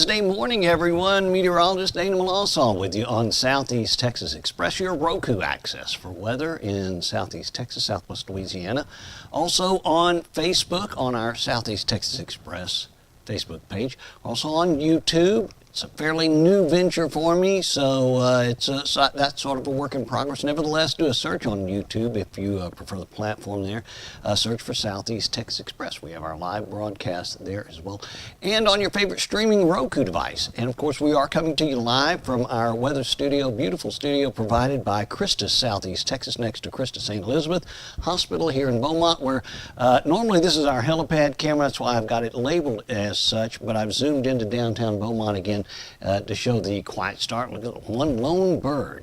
Wednesday morning, everyone. Meteorologist Dana Melancon with you on Southeast Texas Express, your Roku access for weather in Southeast Texas, Southwest Louisiana. Also on Facebook on our Southeast Texas Express Facebook page. Also on YouTube. It's a fairly new venture for me, so that's sort of a work in progress. Nevertheless, do a search on YouTube if you prefer the platform there. Search for Southeast Texas Express. We have our live broadcast there as well. And on your favorite streaming Roku device. And of course, we are coming to you live from our weather studio, beautiful studio provided by Christus, Southeast Texas, next to Christus St. Elizabeth Hospital here in Beaumont, where normally this is our helipad camera. That's why I've got it labeled as such, but I've zoomed into downtown Beaumont again to show the quiet start. Look at one lone bird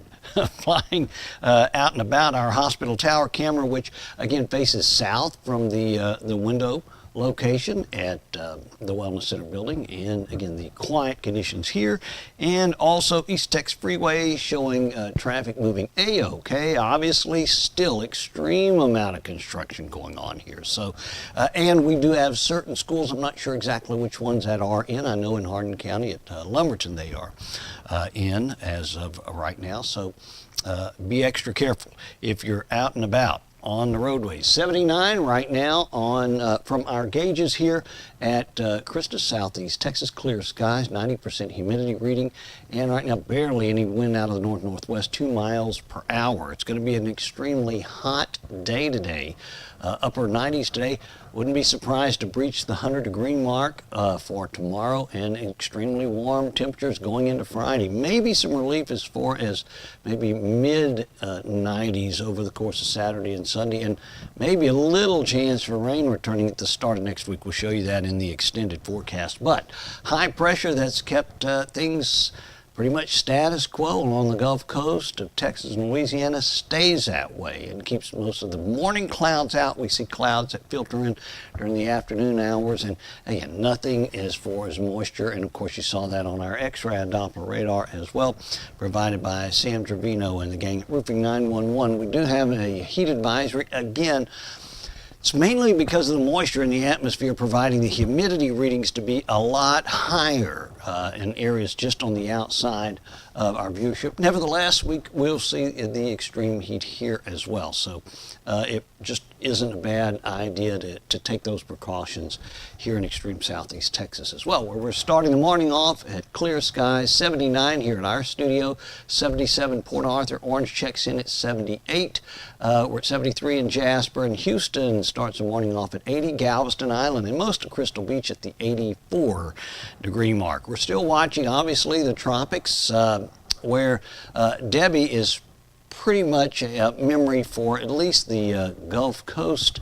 flying out and about our hospital tower camera, which again faces south from the window location at the Wellness Center building, and again the quiet conditions here, and also East Tex Freeway showing traffic moving a-okay. Obviously still extreme amount of construction going on here, so and we do have certain schools, I'm not sure exactly which ones that are in. I know in Hardin County at Lumberton they are in as of right now, so be extra careful if you're out and about on the roadways. 79 right now on from our gauges here at Christus, Southeast Texas. Clear skies, 90% humidity reading, and right now barely any wind out of the north-northwest, 2 miles per hour. It's going to be an extremely hot day today. Upper 90s today. Wouldn't be surprised to breach the 100-degree mark for tomorrow, and extremely warm temperatures going into Friday. Maybe some relief as far as maybe mid-90s over the course of Saturday and Sunday, and maybe a little chance for rain returning at the start of next week. We'll show you that in the extended forecast. But high pressure that's kept things pretty much status quo along the Gulf Coast of Texas and Louisiana stays that way and keeps most of the morning clouds out. We see clouds that filter in during the afternoon hours, and again, nothing as far as moisture. And of course, you saw that on our X-ray Doppler radar as well, provided by Sam Trevino and the gang at Roofing 911. We do have a heat advisory. Again, it's mainly because of the moisture in the atmosphere, providing the humidity readings to be a lot higher in areas just on the outside of our viewership. Nevertheless, we will see the extreme heat here as well. So it just isn't a bad idea to take those precautions here in extreme Southeast Texas as well, where we're starting the morning off at clear skies, 79 here at our studio, 77 Port Arthur. Orange checks in at 78. We're at 73 in Jasper, and Houston starts the morning off at 80. Galveston Island and most of Crystal Beach at the 84-degree mark. We're still watching, obviously, the tropics, where Debbie is pretty much a memory for at least the Gulf Coast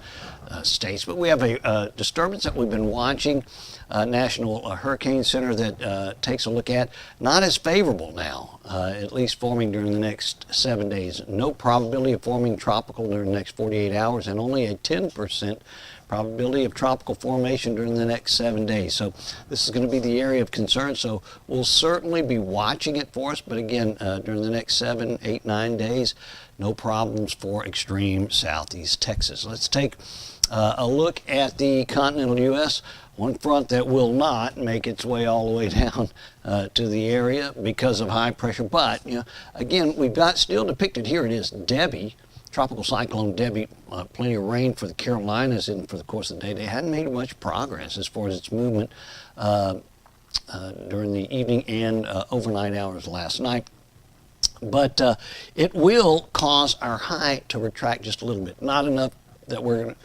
states. But we have a disturbance that we've been watching, National Hurricane Center that takes a look at. Not as favorable now, at least forming during the next 7 days. No probability of forming tropical during the next 48 hours, and only a 10% probability of tropical formation during the next 7 days. So this is going to be the area of concern. So we'll certainly be watching it for us. But again, during the next 7, 8, 9 days, no problems for extreme Southeast Texas. Let's take a look at the continental U.S. One front that will not make its way all the way down to the area because of high pressure. But, you know, again, we've got still depicted here, it is Debbie. Tropical Cyclone Debbie, plenty of rain for the Carolinas and for the course of the day. They hadn't made much progress as far as its movement during the evening and overnight hours last night. But it will cause our high to retract just a little bit. Not enough that we're going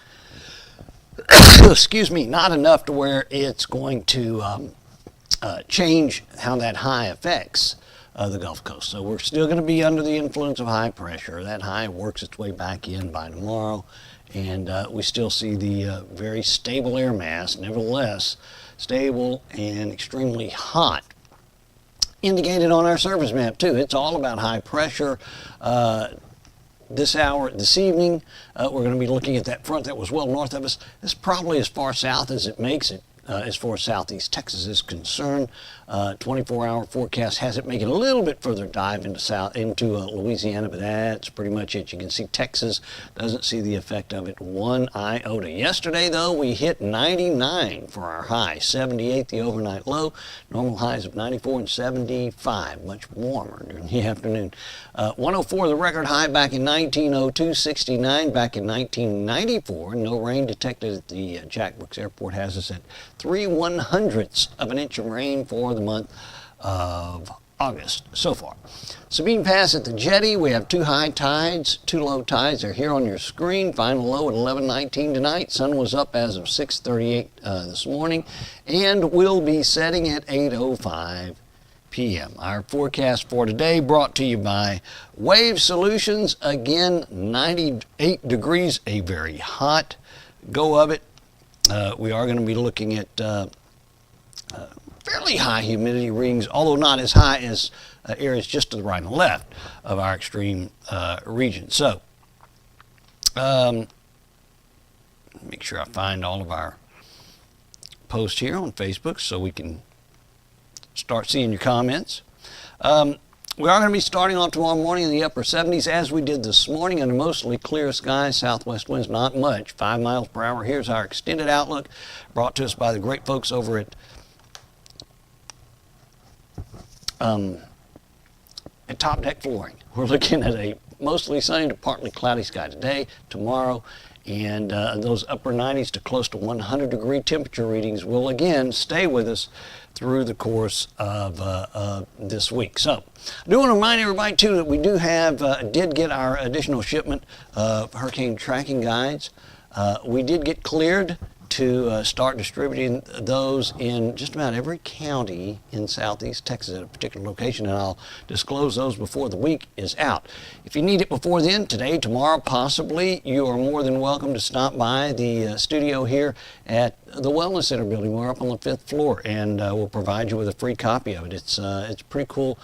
to, excuse me, not enough to where it's going to change how that high affects the Gulf Coast. So we're still going to be under the influence of high pressure. That high works its way back in by tomorrow, and we still see the very stable air mass, nevertheless stable and extremely hot. Indicated on our surface map too. It's all about high pressure. This evening, we're going to be looking at that front that was well north of us. It's probably as far south as it makes it as far as Southeast Texas is concerned. 24-hour forecast has it making a little bit further dive into Louisiana, but that's pretty much it. You can see Texas doesn't see the effect of it one iota. Yesterday, though, we hit 99 for our high, 78 the overnight low, normal highs of 94 and 75, much warmer during the afternoon. 104 the record high back in 1902, 69 back in 1994. No rain detected at the Jack Brooks Airport has us at 3/100ths of an inch of rain for the month of August so far. Sabine Pass at the jetty, we have 2 high tides, 2 low tides. They're here on your screen. Final low at 11:19 tonight. Sun was up as of 6:38 this morning and will be setting at 8:05 p.m. Our forecast for today brought to you by Wave Solutions. Again, 98 degrees, a very hot go of it. We are going to be looking at fairly high humidity readings, although not as high as areas just to the right and left of our extreme region. So, make sure I find all of our posts here on Facebook so we can start seeing your comments. We are going to be starting off tomorrow morning in the upper 70s as we did this morning under mostly clear skies. Southwest winds not much, 5 miles per hour. Here's our extended outlook brought to us by the great folks over at Top Deck Flooring. We're looking at a mostly sunny to partly cloudy sky today, tomorrow, and those upper 90s to close to 100-degree temperature readings will again stay with us through the course of this week. So, I do want to remind everybody too that we do have did get our additional shipment of hurricane tracking guides. We did get cleared to start distributing those in just about every county in Southeast Texas at a particular location, and I'll disclose those before the week is out. If you need it before then, today, tomorrow, possibly, you are more than welcome to stop by the studio here at the Wellness Center building. We're up on the 5th floor, and we'll provide you with a free copy of it. It's a pretty cool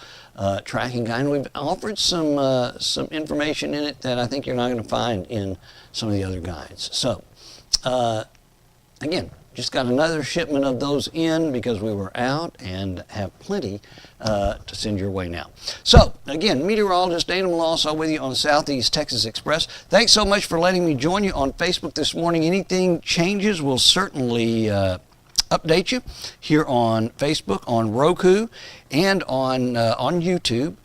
tracking guide, and we've offered some information in it that I think you're not going to find in some of the other guides. So, again, just got another shipment of those in because we were out and have plenty to send your way now. So, again, Meteorologist Dana Melancon with you on Southeast Texas Express. Thanks so much for letting me join you on Facebook this morning. Anything changes, we'll certainly update you here on Facebook, on Roku, and on YouTube.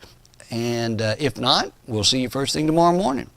And if not, we'll see you first thing tomorrow morning.